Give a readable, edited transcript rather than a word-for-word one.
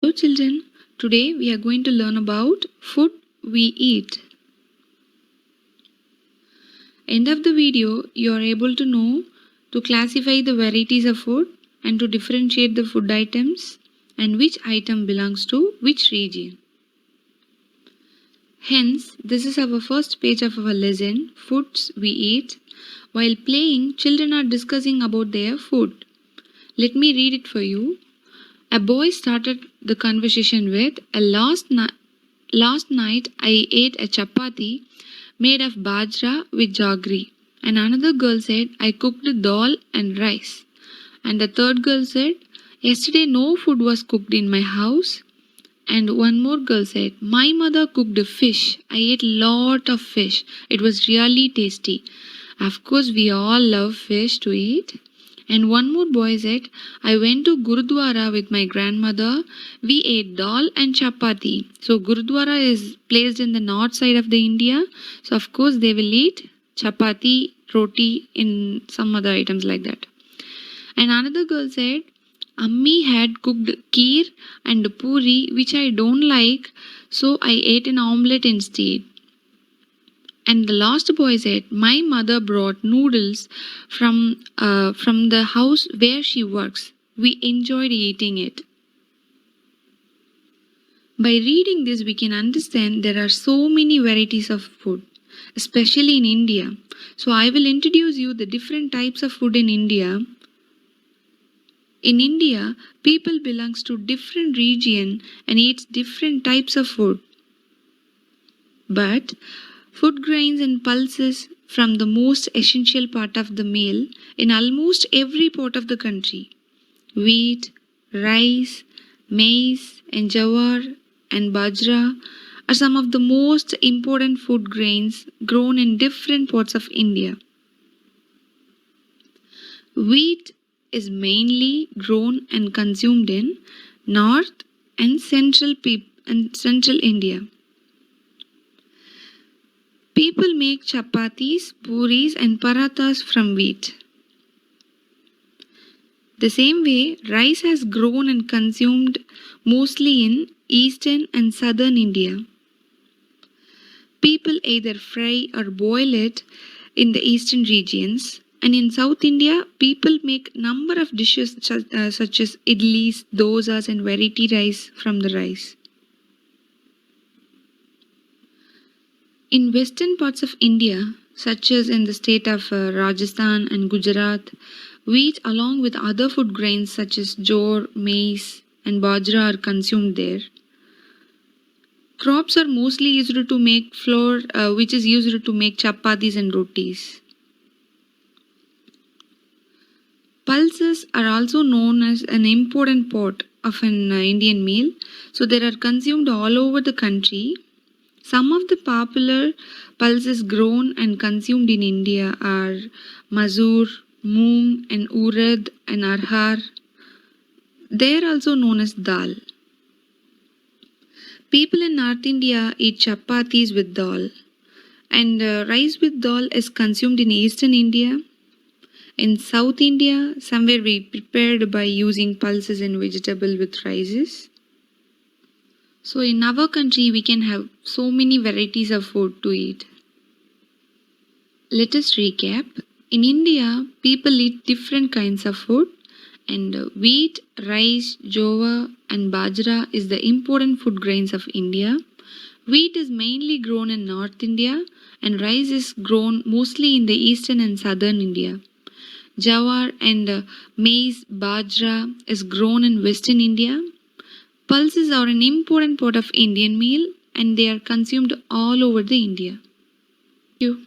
Hello children, today we are going to learn about food we eat. End of the video, you are able to know to classify the varieties of food and to differentiate the food items and which item belongs to which region. Hence, this is our first page of our lesson, Foods We Eat. While playing, children are discussing about their food. Let me read it for you. A boy started the conversation with, last night I ate a chapati made of bajra with jaggery. And another girl said, I cooked dal and rice. And the third girl said, yesterday no food was cooked in my house. And one more girl said, my mother cooked fish. I ate lot of fish. It was really tasty. Of course, we all love fish to eat. And one more boy said, I went to Gurudwara with my grandmother. We ate dal and chapati. So Gurudwara is placed in the north side of the India. So of course they will eat chapati, roti, in some other items like that. And another girl said, Ammi had cooked kheer and puri, which I don't like, so I ate an omelette instead. And the last boy said, my mother brought noodles from the house where she works. We enjoyed eating it. By reading this, we can understand there are so many varieties of food, especially in India. So I will introduce you the different types of food in India. In India, people belongs to different region and eats different types of food. But food grains and pulses from the most essential part of the meal in almost every part of the country. Wheat, rice, maize, and jawar and bajra are some of the most important food grains grown in different parts of India. Wheat is mainly grown and consumed in North and Central India. People make chapatis, puris and parathas from wheat. The same way, rice has grown and consumed mostly in eastern and southern India. People either fry or boil it in the eastern regions. And in South India, people make number of dishes such as idlis, dosas and variety rice from the rice. In western parts of India, such as in the state of Rajasthan and Gujarat, wheat along with other food grains such as jowar, maize and bajra are consumed there. Crops are mostly used to make flour, which is used to make chapatis and rotis. Pulses are also known as an important part of an Indian meal. So they are consumed all over the country. Some of the popular pulses grown and consumed in India are masoor, moong and urad and arhar. They are also known as dal. People in North India eat chapatis with dal. And rice with dal is consumed in Eastern India. In South India, somewhere we prepared by using pulses and vegetable with rices. So in our country, we can have so many varieties of food to eat. Let us recap. In India, people eat different kinds of food and wheat, rice, jowar and bajra is the important food grains of India. Wheat is mainly grown in North India and rice is grown mostly in the eastern and southern India. Jawar and maize, bajra is grown in western India. Pulses are an important part of Indian meal and they are consumed all over the India. Thank you.